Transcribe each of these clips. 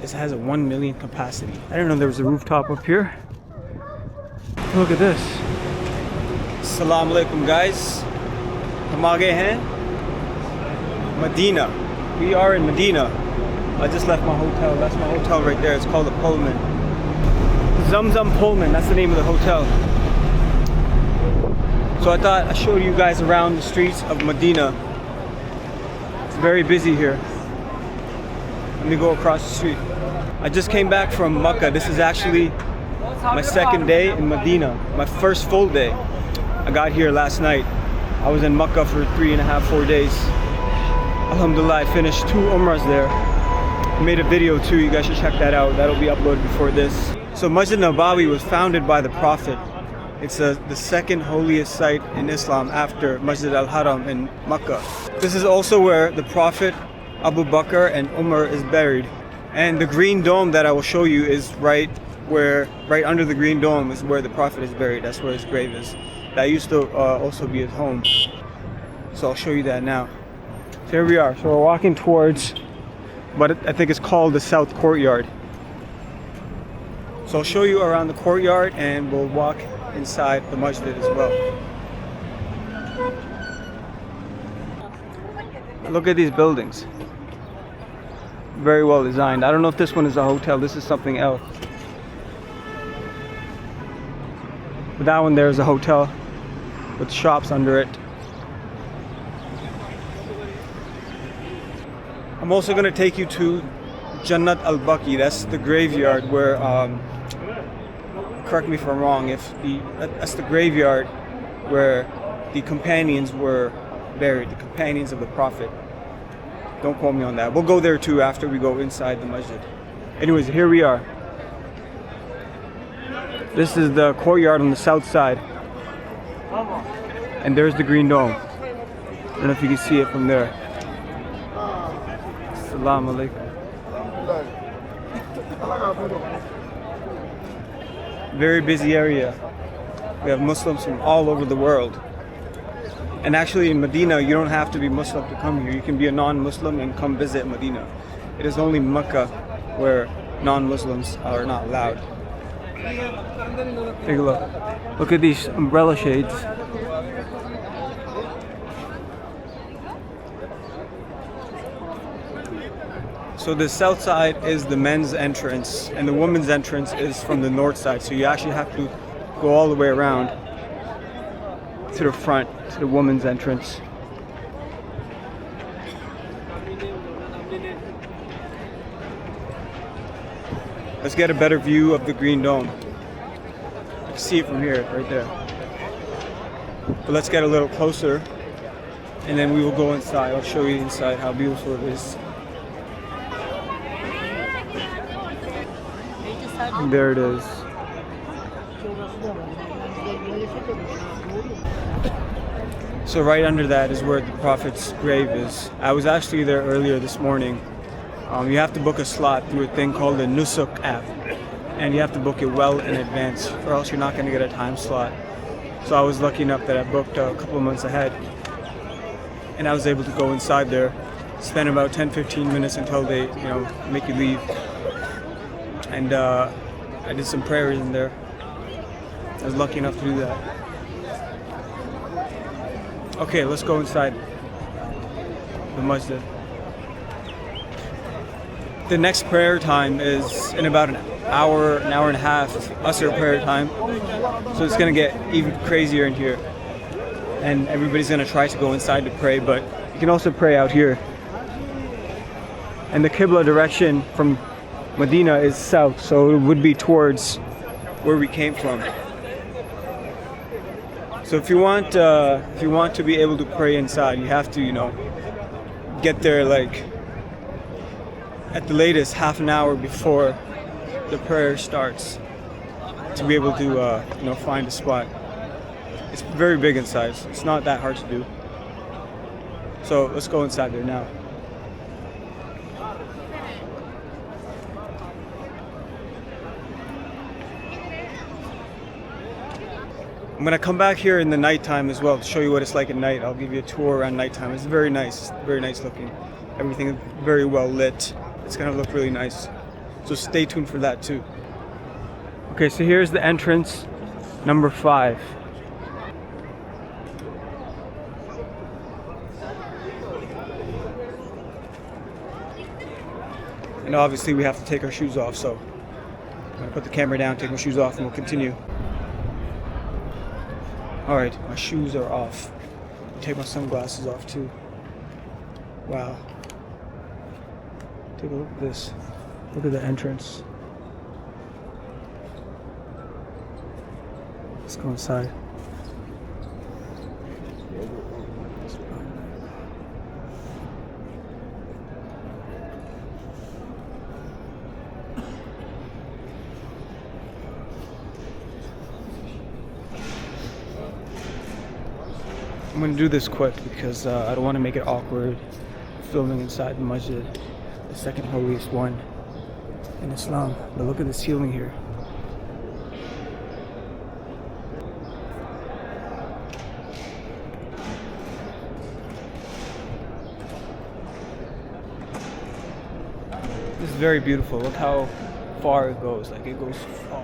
This has a 1 million capacity. I didn't know there was a rooftop up here. Look at this. Assalamu alaikum guys. Hum aa gaye hain Medina. We are in Medina. I just left my hotel. That's my hotel right there. It's called the Pullman. Zamzam Pullman. That's the name of the hotel. So I thought I'd show you guys around the streets of Medina. It's very busy here. Let me go across the street. I just came back from Makkah. This is actually my second day in Medina. My first full day. I got here last night. I was in Makkah for 3.5, 4 days. Alhamdulillah, I finished 2 Umrahs there. I made a video too, you guys should check that out. That'll be uploaded before this. So Masjid al-Nabawi was founded by the Prophet. It's the second holiest site in Islam after Masjid al-Haram in Makkah. This is also where the Prophet Abu Bakr and Umar is buried. And the green dome that I will show you is right under the green dome is where the Prophet is buried. That's where his grave is. That used to also be his home. So I'll show you that now. So here we are. So we're walking towards, but I think it's called the South Courtyard. So I'll show you around the courtyard and we'll walk inside the masjid as well. Look at these buildings. Very well designed. I don't know if this one is a hotel. This is something else. But that one there is a hotel with shops under it. I'm also going to take you to Jannat al-Baqi. That's the graveyard where, correct me if I'm wrong, that's the graveyard where the companions were buried, the companions of the Prophet. Don't quote me on that. We'll go there too after we go inside the masjid. Anyways, here we are. This is the courtyard on the south side. And there's the green dome. I don't know if you can see it from there. Assalamu alaikum. Very busy area. We have Muslims from all over the world. And actually in Medina, you don't have to be Muslim to come here. You can be a non-Muslim and come visit Medina. It is only Mecca where non-Muslims are not allowed. Take a look. Look at these umbrella shades. So the south side is the men's entrance and the women's entrance is from the north side. So you actually have to go all the way around to the front, to the women's entrance. Let's get a better view of the green dome. You can see it from here, right there. But let's get a little closer and then we will go inside. I'll show you inside how beautiful it is. And there it is. So right under that is where the Prophet's grave is. I was actually there earlier this morning. You have to book a slot through a thing called the Nusuk app. And you have to book it well in advance or else you're not going to get a time slot. So I was lucky enough that I booked a couple of months ahead. And I was able to go inside there, spend about 10-15 minutes until they, make you leave. And I did some prayers in there. I was lucky enough to do that. Okay, let's go inside the masjid. The next prayer time is in about an hour and a half, Asr prayer time. So it's gonna get even crazier in here. And everybody's gonna try to go inside to pray, but you can also pray out here. And the Qibla direction from Medina is south, so it would be towards where we came from. So if you want to be able to pray inside, you have to, get there like at the latest half an hour before the prayer starts to be able to, find a spot. It's very big inside, so it's not that hard to do. So let's go inside there now. I'm gonna come back here in the nighttime as well to show you what it's like at night. I'll give you a tour around nighttime. It's very nice looking. Everything is very well lit. It's gonna look really nice. So stay tuned for that too. Okay, so here's the entrance, number 5. And obviously we have to take our shoes off, so I'm gonna put the camera down, take my shoes off, and we'll continue. Alright, my shoes are off. I'll take my sunglasses off too. Wow. Take a look at this. Look at the entrance. Let's go inside. I'm gonna do this quick because I don't want to make it awkward filming inside the masjid, the second holiest one in Islam. But look at the ceiling here. This is very beautiful. Look how far it goes. Like, it goes far.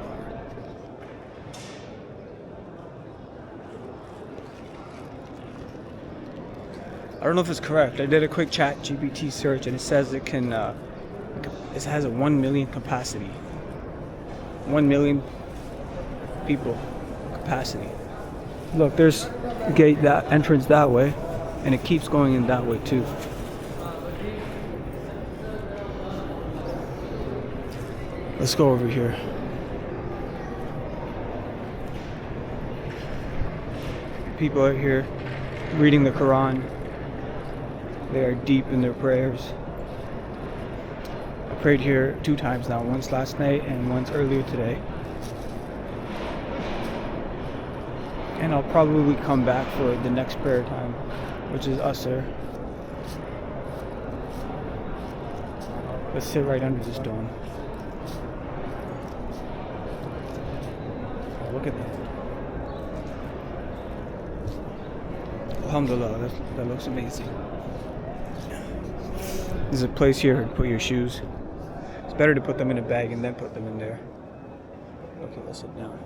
I don't know if it's correct. I did a quick chat GPT search and it says it can, it has a 1 million capacity. 1 million people capacity. Look, there's the gate, that entrance that way, and it keeps going in that way too. Let's go over here. People are here reading the Quran. They are deep in their prayers. I prayed here 2 times now, once last night and once earlier today. And I'll probably come back for the next prayer time, which is Asr. Let's sit right under this dome. Oh, look at that. Alhamdulillah, that looks amazing. There's a place here to put your shoes. It's better to put them in a bag and then put them in there. Okay, let's sit down.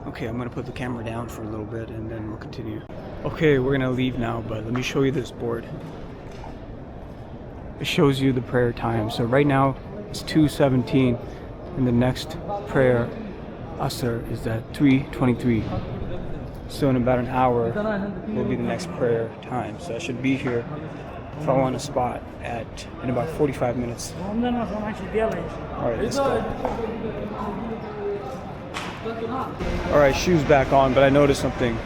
Okay, I'm gonna put the camera down for a little bit and then we'll continue. Okay, we're gonna leave now, but let me show you this board. It shows you the prayer time. So right now it's 2:17. And the next prayer, Asr, is at 3:23. So in about an hour will be the next prayer time. So I should be here if I want a spot in about 45 minutes. Alright, let's go. Alright, shoes back on, but I noticed something.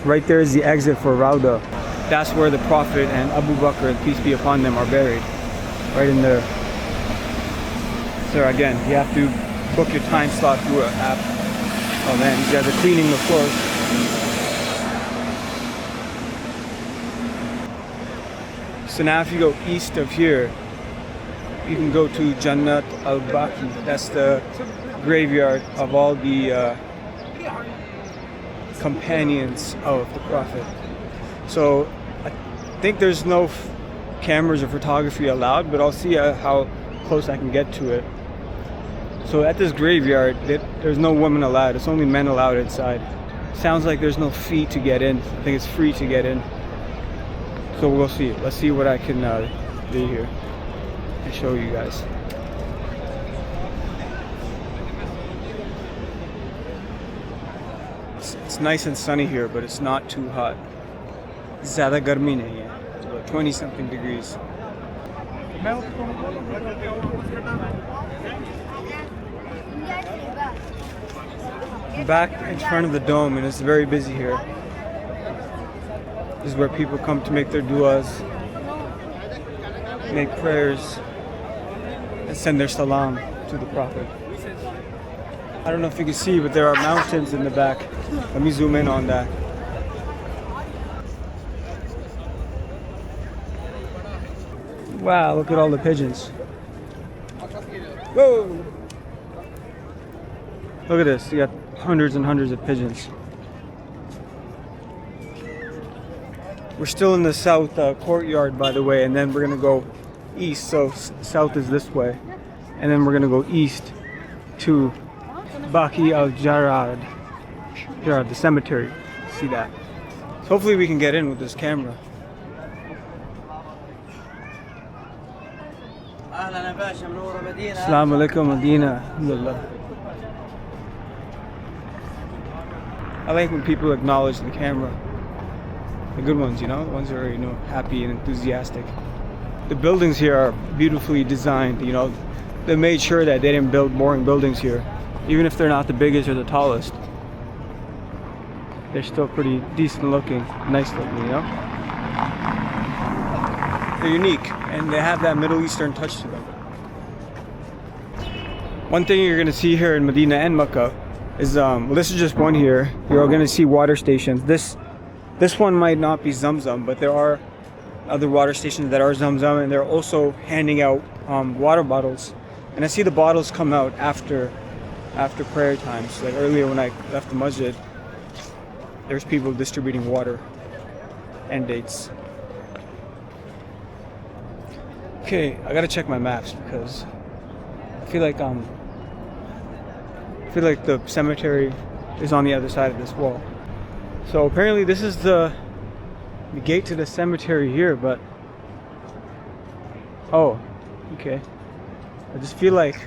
Right there is the exit for Rauda. That's where the Prophet and Abu Bakr, peace be upon them, are buried. Right in there. So again, you have to book your time slot through an app. Oh man, these guys are cleaning the floors. So now if you go east of here, you can go to Jannat al-Baqi. That's the graveyard of all the companions of the Prophet. So I think there's no cameras or photography allowed, but I'll see how close I can get to it. So at this graveyard, there's no women allowed. It's only men allowed inside. Sounds like there's no fee to get in. I think it's free to get in. So we'll see. Let's see what I can do here and show you guys. It's nice and sunny here, but it's not too hot. Zyada garmi nahi hai. It's about 20 something degrees. I'm back in front of the dome and it's very busy here. This is where people come to make their du'as, make prayers, and send their salam to the Prophet. I don't know if you can see, but there are mountains in the back. Let me zoom in on that. Wow, look at all the pigeons. Whoa! Look at this, you got hundreds and hundreds of pigeons. We're still in the south courtyard, by the way, and then we're gonna go east. So south is this way, and then we're gonna go east to Baqi al-Jarad, the cemetery. See that? So hopefully we can get in with this camera. Assalamu alaikum Madinah. Alhamdulillah. I like when people acknowledge the camera. The good ones, you know, the ones that are, you know, happy and enthusiastic. The buildings here are beautifully designed, you know. They made sure that they didn't build boring buildings here. Even if they're not the biggest or the tallest, they're still pretty decent looking, nice looking, you know. They're unique, and they have that Middle Eastern touch to them. One thing you're gonna see here in Medina and Mecca is, well, this is just one here. You're gonna see water stations. This one might not be Zamzam, but there are other water stations that are Zamzam, and they're also handing out water bottles. And I see the bottles come out after prayer times. Like earlier when I left the masjid, there's people distributing water and dates. Okay, I gotta check my maps because I feel like the cemetery is on the other side of this wall. So apparently this is the gate to the cemetery here, but oh, okay. I just feel like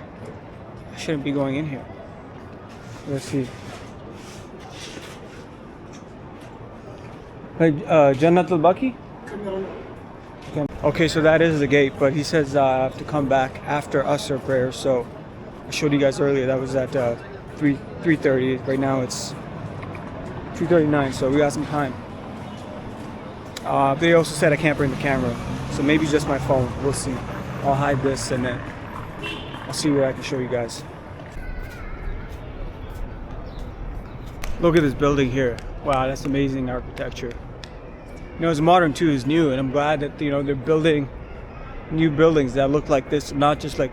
I shouldn't be going in here. Let's see. Jannat al-Baqi? Okay, so that is the gate, but he says I have to come back after Asr prayer. So I showed you guys earlier that was at 3:30. Right now it's 2:39, so we got some time. They also said I can't bring the camera, so maybe just my phone. We'll see. I'll hide this and then I'll see what I can show you guys. Look at this building here. Wow, that's amazing architecture. You know, it's modern too, it's new, and I'm glad that, you know, they're building new buildings that look like this, not just like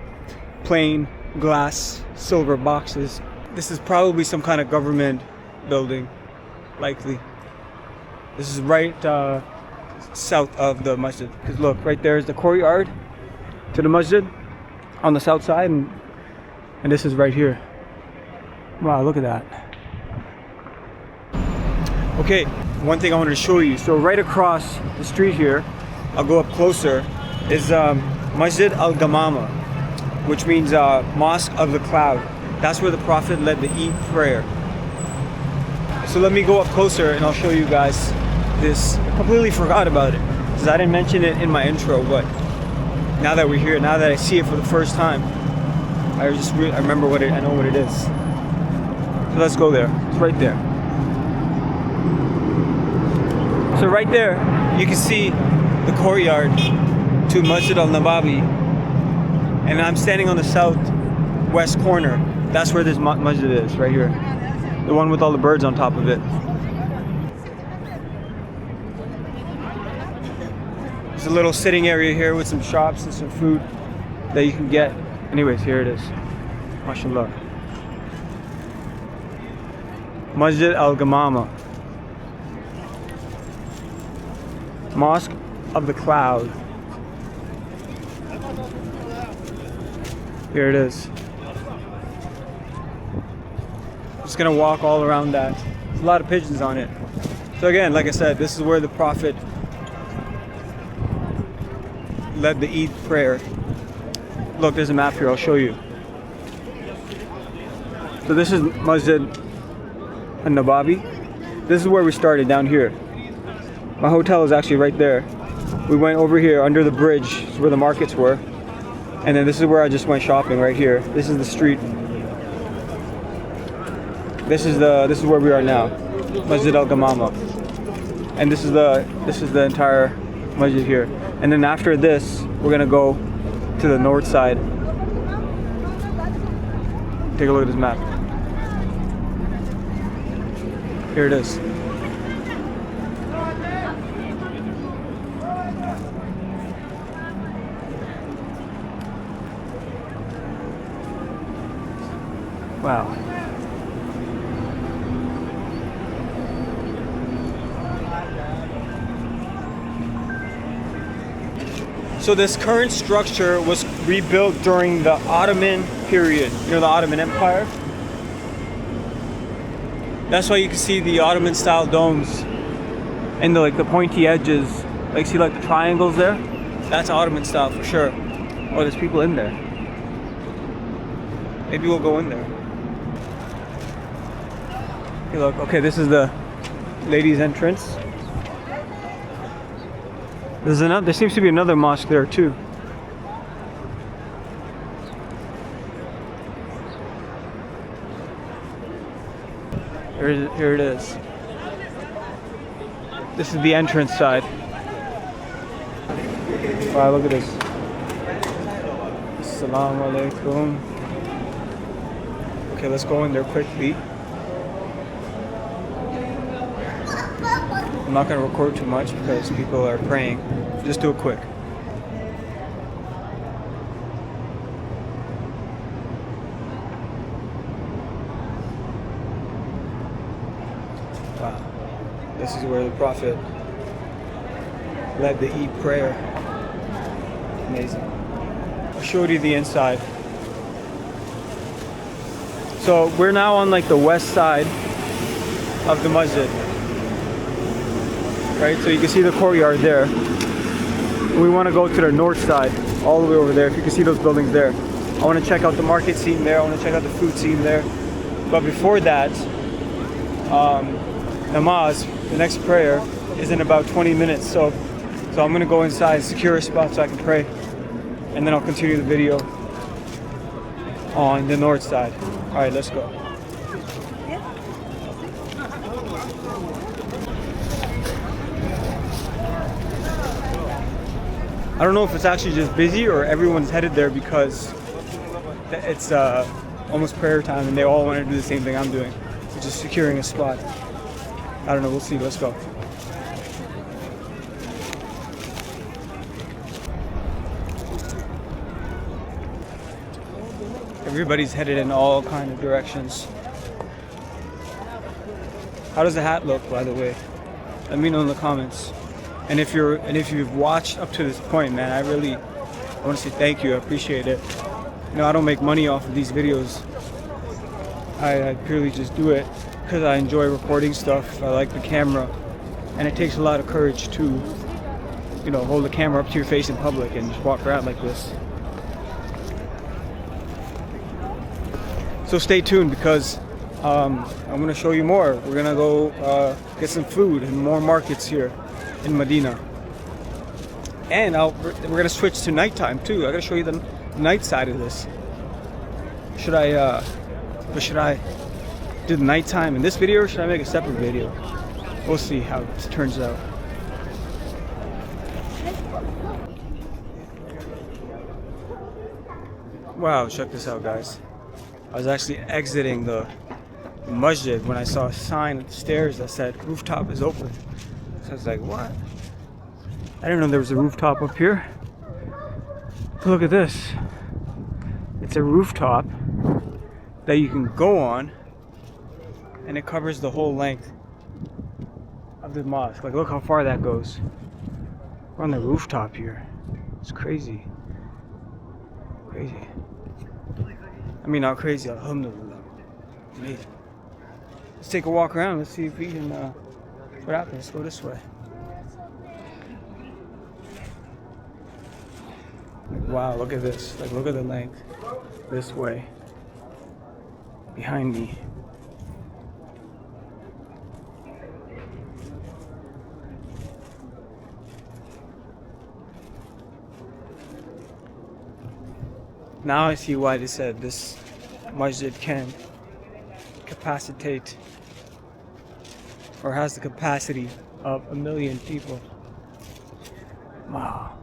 plain glass silver boxes. This is probably some kind of government building, likely. This is right south of the masjid. Because look, right there is the courtyard to the masjid on the south side, and this is right here. Wow, look at that. Okay, one thing I wanted to show you. So right across the street here, I'll go up closer, is Masjid al-Ghamama, which means Mosque of the Cloud. That's where the Prophet led the Eid prayer. So let me go up closer and I'll show you guys this. I completely forgot about it because I didn't mention it in my intro, but now that we're here, now that I see it for the first time, I remember what I know what it is. So let's go there. It's right there. So right there, you can see the courtyard to Masjid al-Nabawi, and I'm standing on the southwest corner. That's where this masjid is, right here. The one with all the birds on top of it. There's a little sitting area here with some shops and some food that you can get. Anyways, here it is. MashaAllah. Masjid al-Ghamama. Mosque of the Cloud. Here it is. Just gonna walk all around that. There's a lot of pigeons on it. So again, like I said, this is where the Prophet led the Eid prayer. Look, there's a map here, I'll show you. So this is Masjid al-Nabawi. This is where we started, down here. My hotel is actually right there. We went over here under the bridge where the markets were. And then this is where I just went shopping, right here. This is the street. This is where we are now. Masjid al-Ghamama. And this is the entire masjid here. And then after this, we're gonna go to the north side. Take a look at this map. Here it is. Wow. So this current structure was rebuilt during the Ottoman period, you know, the Ottoman Empire. That's why you can see the Ottoman style domes and the pointy edges. Like, see like the triangles there? That's Ottoman style for sure. Oh, there's people in there. Maybe we'll go in there. Hey, look, okay, this is the ladies' entrance. There seems to be another mosque there too. Here it is. This is the entrance side. Wow, look at this. Assalamu alaikum. Okay, let's go in there quickly. I'm not going to record too much because people are praying. Just do it quick. Wow. This is where the Prophet led the Eid prayer. Amazing. I showed you the inside. So we're now on like the west side of the masjid. Right, so you can see the courtyard there. We want to go to the north side, all the way over there. If you can see those buildings there. I want to check out the market scene there. I want to check out the food scene there. But before that, namaz, the next prayer, is in about 20 minutes. So I'm going to go inside, secure a spot so I can pray. And then I'll continue the video on the north side. All right, let's go. I don't know if it's actually just busy or everyone's headed there because it's almost prayer time and they all want to do the same thing I'm doing, which is securing a spot. I don't know, we'll see. Let's go. Everybody's headed in all kind of directions. How does the hat look, by the way? Let me know in the comments. And if you've watched up to this point, man, I want to say thank you. I appreciate it. You know, I don't make money off of these videos. I purely just do it because I enjoy recording stuff. I like the camera, and it takes a lot of courage to, you know, hold the camera up to your face in public and just walk around like this. So stay tuned because I'm going to show you more. We're going to go get some food and more markets here in Medina. And we're going to switch to nighttime too. I got to show you the night side of this. Should I do the nighttime in this video or should I make a separate video? We'll see how it turns out. Wow, check this out, guys. I was actually exiting the masjid when I saw a sign at the stairs that said rooftop is open. So I was like, what? I didn't know there was a rooftop up here. Look at this. It's a rooftop that you can go on and it covers the whole length of the mosque. Like, look how far that goes. We're on the rooftop here. It's crazy. Crazy. I mean, not crazy, alhamdulillah. Amazing. Let's take a walk around. Let's see if we can, what happens? Let's go this way. Like, wow, look at this. Like, look at the length. This way. Behind me. Now I see why they said this masjid can capacitate or has the capacity of 1 million people. Wow.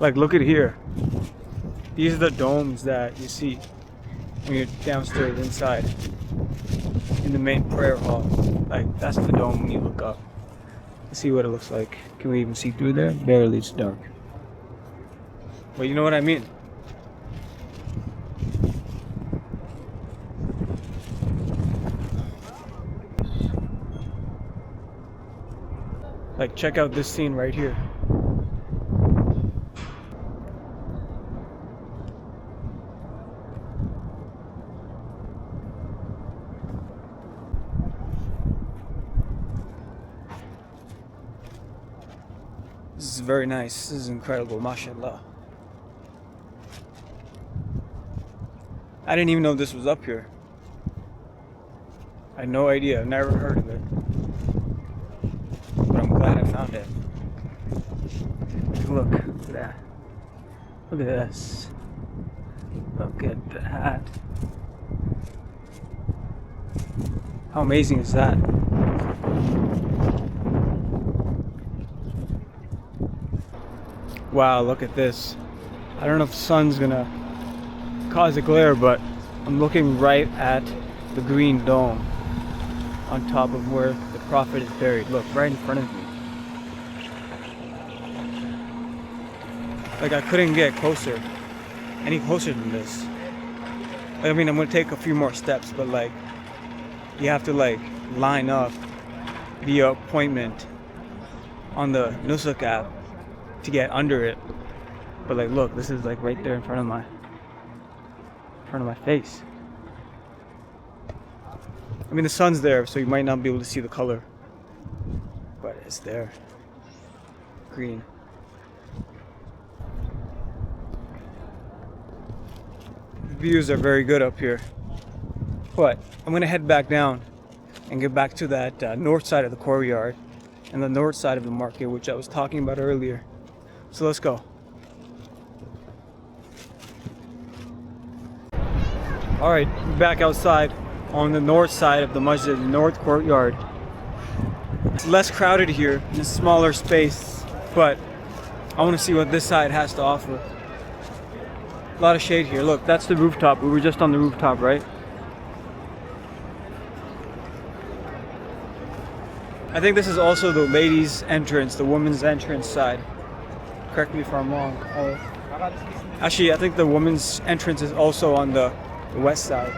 Like, look at here. These are the domes that you see when you're downstairs inside. in the main prayer hall. Like, that's the dome when you look up. Let's see what it looks like. Can we even see through there? Barely, it's dark. But you know what I mean? Like, check out this scene right here. This is very nice. This is incredible, mashallah. I didn't even know this was up here. I had no idea. I've never heard of it. But I'm glad I found it. Look at that. Look at this. Look at that. How amazing is that? Wow, look at this. I don't know if the sun's gonna cause a glare, but I'm looking right at the green dome on top of where the Prophet is buried. Look, right in front of me. Like, I couldn't get closer, any closer than this. Like, I mean, I'm gonna take a few more steps, but like, you have to like line up the appointment on the Nusuk app to get under it. But like, look, this is like right there in front of my face. I mean, the sun's there, so you might not be able to see the color, but it's there. Green. The views are very good up here. But I'm gonna head back down and get back to that north side of the courtyard and the north side of the market, which I was talking about earlier. So let's go. All right, back outside on the north side of the Masjid, the north courtyard. It's less crowded here, in a smaller space, but I want to see what this side has to offer. A lot of shade here. Look, that's the rooftop. We were just on the rooftop, right? I think this is also the ladies' entrance, the women's entrance side. Correct me if I'm wrong. Actually, I think the women's entrance is also on the west side.